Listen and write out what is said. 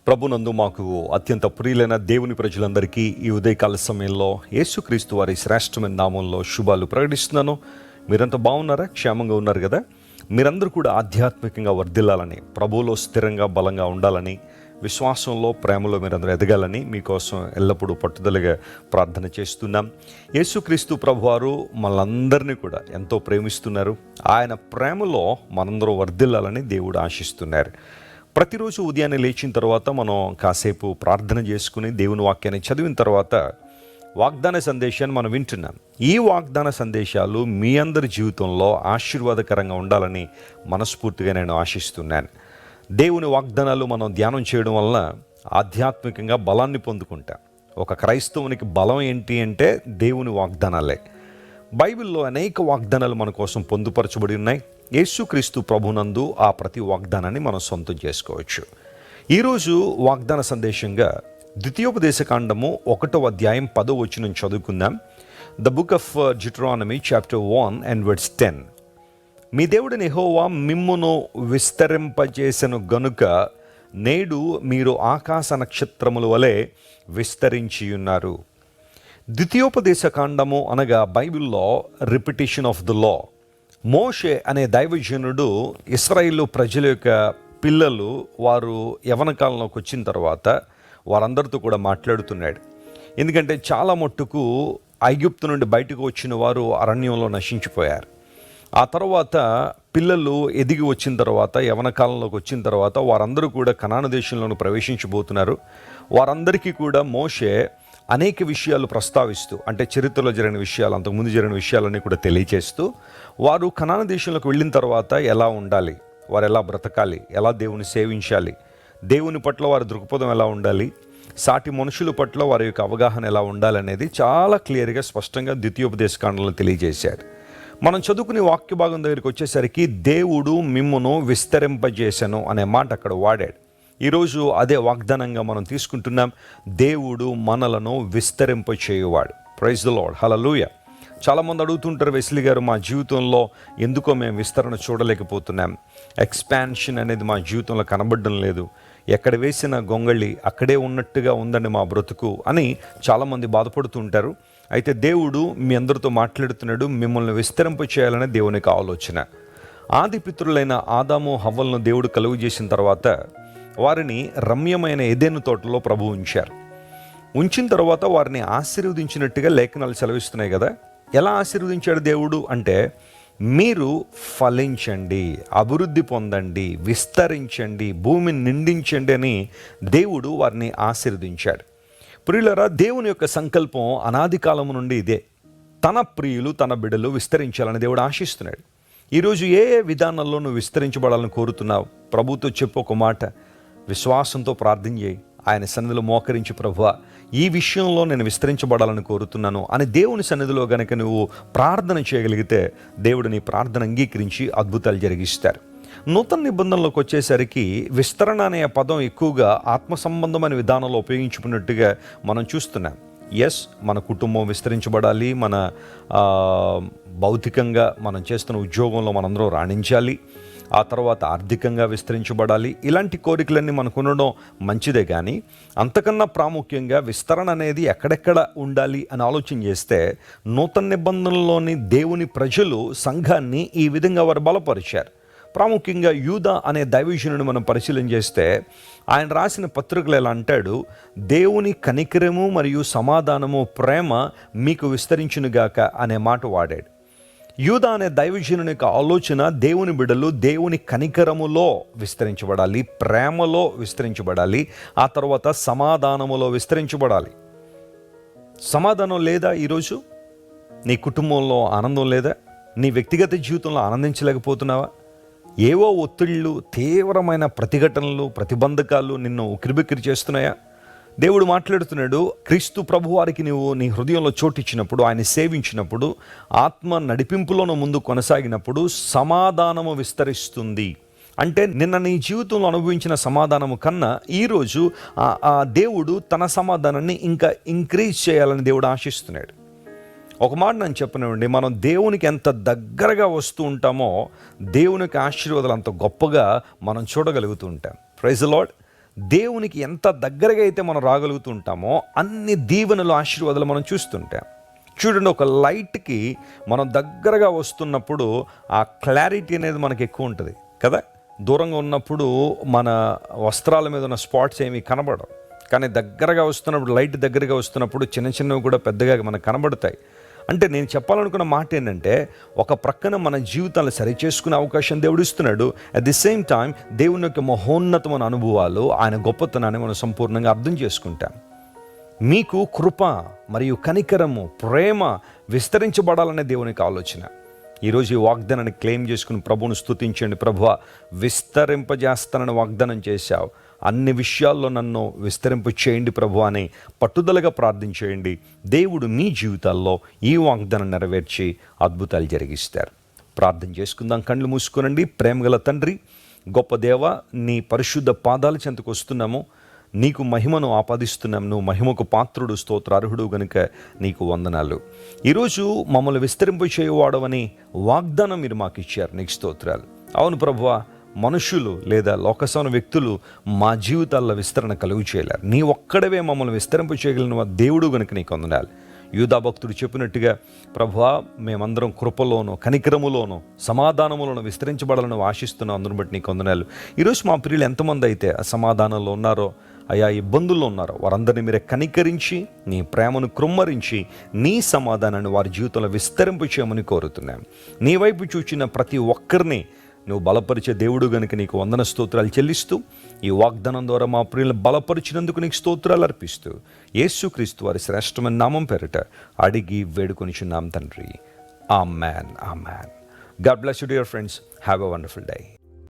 ప్రభునందు మాకు అత్యంత ప్రియులైన దేవుని ప్రజలందరికీ ఈ ఉదయకాల సమయంలో యేసుక్రీస్తు వారి శ్రేష్టమైన నామంలో శుభాలు ప్రకటిస్తున్నాను. మీరంతా బాగున్నారా? క్షేమంగా ఉన్నారు కదా? మీరందరూ కూడా ఆధ్యాత్మికంగా వర్ధిల్లాలని, ప్రభువులో స్థిరంగా బలంగా ఉండాలని, విశ్వాసంలో ప్రేమలో మీరందరూ ఎదగాలని మీకోసం ఎల్లప్పుడూ పట్టుదలగా ప్రార్థన చేస్తున్నాం. యేసుక్రీస్తు ప్రభువారు మనందరినీ కూడా ఎంతో ప్రేమిస్తున్నారు. ఆయన ప్రేమలో మనందరూ వర్ధిల్లాలని దేవుడు ఆశిస్తున్నారు. ప్రతిరోజు ఉదయాన్నే లేచిన తర్వాత మనం కాసేపు ప్రార్థన చేసుకుని దేవుని వాక్యాన్ని చదివిన తర్వాత వాగ్దాన సందేశాన్ని మనం వింటున్నాం. ఈ వాగ్దాన సందేశాలు మీ అందరి జీవితంలో ఆశీర్వాదకరంగా ఉండాలని మనస్ఫూర్తిగా నేను ఆశిస్తున్నాను. దేవుని వాగ్దానాలు మనం ధ్యానం చేయడం వలన ఆధ్యాత్మికంగా బలాన్ని పొందుకుంటాం. ఒక క్రైస్తవునికి బలం ఏంటి అంటే దేవుని వాగ్దానాలే. బైబిల్లో అనేక వాగ్దానాలు మన కోసం పొందుపరచబడి ఉన్నాయి. యేసుక్రీస్తు ప్రభునందు ఆ ప్రతి వాగ్దానాన్ని మనం సొంతం చేసుకోవచ్చు. ఈరోజు వాగ్దాన సందేశంగా ద్వితీయోపదేశకాండము 1వ అధ్యాయం 10వ వచనం చదువుకుందాం. The book of జిట్రానమీ chapter 1 and verse 10. మీ దేవుడిని యెహోవా మిమ్మును విస్తరింపజేసెను గనుక నేడు మీరు ఆకాశ నక్షత్రముల వలె విస్తరించి ఉన్నారు. ద్వితీయోపదేశకాండము అనగా బైబిల్లో రిపిటేషన్ ఆఫ్ ద లా. మోషే అనే దైవజనుడు ఇశ్రాయేలు ప్రజల యొక్క పిల్లలు వారు యవ్వన కాలంలోకి వచ్చిన తర్వాత వారందరితో కూడా మాట్లాడుతున్నాడు. ఎందుకంటే చాలా మట్టుకు ఐగుప్తు నుండి బయటకు వచ్చిన వారు అరణ్యంలో నశించిపోయారు. ఆ తర్వాత పిల్లలు ఎదిగి వచ్చిన తర్వాత యవ్వన కాలంలోకి వచ్చిన తర్వాత వారందరూ కూడా కనాను దేశంలోకి ప్రవేశించబోతున్నారు. వారందరికీ కూడా మోషే అనేక విషయాలు ప్రస్తావిస్తూ, అంటే చరిత్రలో జరిగిన విషయాలు, అంతకుముందు జరిగిన విషయాలన్నీ కూడా తెలియచేస్తూ వారు కనాను దేశంలోకి వెళ్ళిన తర్వాత ఎలా ఉండాలి, వారు ఎలా బ్రతకాలి, ఎలా దేవుని సేవించాలి, దేవుని పట్ల వారి దృక్పథం ఎలా ఉండాలి, సాటి మనుషుల పట్ల వారి యొక్క అవగాహన ఎలా ఉండాలి అనేది చాలా క్లియర్గా స్పష్టంగా ద్వితీయోపదేశకాండంలో తెలియజేశారు. మనం చదువుకునే వాక్య భాగం దగ్గరికి వచ్చేసరికి దేవుడు మిమ్మును విస్తరింపజేసెను అనే మాట అక్కడ వాడాడు. ఈరోజు అదే వాగ్దానంగా మనం తీసుకుంటున్నాం. దేవుడు మనలను విస్తరింపచేయువాడు. ప్రైజ్ ది లార్డ్, హల్లెలూయా. చాలామంది అడుగుతుంటారు, వెస్లీ గారు మా జీవితంలో ఎందుకో మేము విస్తరణ చూడలేకపోతున్నాం, ఎక్స్పాన్షన్ అనేది మా జీవితంలో కనబడడం లేదు, ఎక్కడ వేసిన గొంగళి అక్కడే ఉన్నట్టుగా ఉందండి మా బ్రతుకు అని చాలామంది బాధపడుతుంటారు. అయితే దేవుడు మీ అందరితో మాట్లాడుతున్నాడు. మిమ్మల్ని విస్తరింప చేయాలనే దేవునికి ఆలోచన. ఆది పితరులైన ఆదాము హవ్వలను దేవుడు కలుగు చేసిన తర్వాత వారిని రమ్యమైన ఏదెను తోటలో ప్రభు ఉంచారు. ఉంచిన తర్వాత వారిని ఆశీర్వదించినట్టుగా లేఖనాలు సెలవిస్తున్నాయి కదా. ఎలా ఆశీర్వదించాడు దేవుడు అంటే, మీరు ఫలించండి, అభివృద్ధి పొందండి, విస్తరించండి, భూమిని నిండించండి అని దేవుడు వారిని ఆశీర్వదించాడు. ప్రియులరా, దేవుని యొక్క సంకల్పం అనాది కాలము నుండి ఇదే. తన ప్రియులు, తన బిడ్డలు విస్తరించాలని దేవుడు ఆశిస్తున్నాడు. ఈరోజు ఏ విధానంలో నువ్వు విస్తరించబడాలని కోరుతున్నావు? ప్రభుతో చెప్పు ఒక మాట, విశ్వాసంతో ప్రార్థన చేయి, ఆయన సన్నిధిలో మోకరించి, ప్రభువా ఈ విషయంలో నేను విస్తరించబడాలని కోరుతున్నాను అని దేవుని సన్నిధిలో గనక నువ్వు ప్రార్థన చేయగలిగితే దేవుడు నీ ప్రార్థన అంగీకరించి అద్భుతాలు జరిగిస్తారు. నూతన నిబంధనలోకి వచ్చేసరికి విస్తరణ అనే పదం ఎక్కువగా ఆత్మ సంబంధమైన విధానంలో ఉపయోగించుకున్నట్టుగా మనం చూస్తున్నాం. ఎస్, మన కుటుంబం విస్తరించబడాలి, మన భౌతికంగా మనం చేస్తున్న ఉద్యోగంలో మనందరం రాణించాలి, ఆ తర్వాత ఆర్థికంగా విస్తరించబడాలి. ఇలాంటి కోరికలన్నీ మనకు ఉండడం మంచిదే. కానీ అంతకన్నా ప్రాముఖ్యంగా విస్తరణ అనేది ఎక్కడెక్కడ ఉండాలి అని ఆలోచన చేస్తే నూతన నిబంధనలోని దేవుని ప్రజలు సంఘాన్ని ఈ విధంగా వారు బలపరిచారు. ప్రాముఖ్యంగా యూదా అనే దైవజనుడిని మనం పరిశీలన చేస్తే ఆయన రాసిన పత్రికలు ఎలా అంటాడు, దేవుని కనికరము మరియు సమాధానము, ప్రేమ మీకు విస్తరించునుగాక అనే మాట వాడాడు. యూదా అనే దైవజనుని యొక్క ఆలోచన, దేవుని బిడ్డలు దేవుని కనికరములో విస్తరించబడాలి, ప్రేమలో విస్తరించబడాలి, ఆ తర్వాత సమాధానములో విస్తరించబడాలి. సమాధానం లేదా? ఈరోజు నీ కుటుంబంలో ఆనందం లేదా? నీ వ్యక్తిగత జీవితంలో ఆనందించలేకపోతున్నావా? ఏవో ఒత్తిళ్ళు, తీవ్రమైన ప్రతిఘటనలు, ప్రతిబంధకాలు నిన్ను ఉక్కిరిబిక్కిరి చేస్తున్నాయా? దేవుడు మాట్లాడుతున్నాడు, క్రీస్తు ప్రభు వారికి నువ్వు నీ హృదయంలో చోటిచ్చినప్పుడు, ఆయన సేవించినప్పుడు, ఆత్మ నడిపింపులోను ముందు కొనసాగినప్పుడు సమాధానము విస్తరిస్తుంది. అంటే నిన్న నీ జీవితంలో అనుభవించిన సమాధానము కన్నా ఈరోజు ఆ దేవుడు తన సమాధానాన్ని ఇంకా ఇంక్రీజ్ చేయాలని దేవుడు ఆశిస్తున్నాడు. ఒక మాట నేను చెప్పనివ్వండి, మనం దేవునికి ఎంత దగ్గరగా వస్తూ ఉంటామో దేవునికి ఆశీర్వాదాలు అంత గొప్పగా మనం చూడగలుగుతూ ఉంటాం. Praise the Lord. దేవునికి ఎంత దగ్గరగా అయితే మనం రాగలుగుతుంటామో అన్ని దీవెనలు, ఆశీర్వాదాలు మనం చూస్తుంటాం. చూడండి, ఒక లైట్కి మనం దగ్గరగా వస్తున్నప్పుడు ఆ క్లారిటీ అనేది మనకి ఎక్కువ ఉంటుంది కదా. దూరంగా ఉన్నప్పుడు మన వస్త్రాల మీద ఉన్న స్పాట్స్ ఏమీ కనబడవు, కానీ దగ్గరగా వస్తున్నప్పుడు, లైట్ దగ్గరగా వస్తున్నప్పుడు చిన్న చిన్నవి కూడా పెద్దగా మనకు కనబడతాయి. అంటే నేను చెప్పాలనుకున్న మాట ఏంటంటే, ఒక ప్రక్కన మన జీవితాలను సరిచేసుకునే అవకాశం దేవుడు ఇస్తున్నాడు. అట్ ది సేమ్ టైం దేవుని యొక్క మహోన్నతమైన అనుభవాలు, ఆయన గొప్పతనాన్ని మనం సంపూర్ణంగా అర్థం చేసుకుంటాం. మీకు కృప మరియు కనికరము, ప్రేమ విస్తరించబడాలనే దేవునికి ఆలోచన. ఈరోజు ఈ వాగ్దానాన్ని క్లెయిమ్ చేసుకుని ప్రభువును స్తుతించండి. ప్రభువా, విస్తరింపజేస్తానని వాగ్దానం చేశావు, అన్ని విషయాల్లో నన్ను విస్తరింప చేయండి ప్రభు అని పట్టుదలగా ప్రార్థించేయండి. దేవుడు మీ జీవితాల్లో ఈ వాగ్దానం నెరవేర్చి అద్భుతాలు జరిగిస్తారు. ప్రార్థన చేసుకుందాం. కళ్ళు మూసుకునండి. ప్రేమగల తండ్రి, గొప్ప దేవ, నీ పరిశుద్ధ పాదాల చెంతకు వస్తున్నాము. నీకు మహిమను ఆపాదిస్తున్నాం. నువ్వు మహిమకు పాత్రుడు, స్తోత్రార్హుడు గనుక నీకు వందనాలు. ఈరోజు మమ్మల్ని విస్తరింప చేయవాడవని వాగ్దానం మీరు మాకు ఇచ్చారు, నీకు స్తోత్రాలు. అవును ప్రభువా, మనుషులు లేదా లోకసమైన వ్యక్తులు మా జీవితాల్లో విస్తరణ కలుగు చేయలేరు. నీ ఒక్కడవే మమ్మల్ని విస్తరింప చేయగలిగిన దేవుడు గనుక నీకు వందనాలు. యూదా భక్తుడు చెప్పినట్టుగా ప్రభువా, మేమందరం కృపలోను, కనికరములోను, సమాధానములోను విస్తరించబడాలని ఆశిస్తున్నాం. అందుని బట్టి నీకు వందనాలు. ఈరోజు మా ప్రియులు ఎంతమంది అయితే అసమాధానంలో ఉన్నారో, ఆయా ఇబ్బందుల్లో ఉన్నారో, వారందరినీ మీరే కనికరించి, నీ ప్రేమను కృమ్మరించి, నీ సమాధానాన్ని వారి జీవితంలో విస్తరింప చేయమని కోరుతున్నాం. నీ వైపు చూచిన ప్రతి ఒక్కరిని నువ్వు బలపరిచే దేవుడు గనుక నీకు వందన స్తోత్రాలు చెల్లిస్తూ, ఈ వాగ్దానం ద్వారా మా ప్రియులను బలపరిచినందుకు నీకు స్తోత్రాలు అర్పిస్తూ, యేసుక్రీస్తు వారి శ్రేష్టమైన నామం పేరిట అడిగి వేడుకొనిచున్నాం తండ్రి. Amen, amen. God bless you dear friends. Have a wonderful day.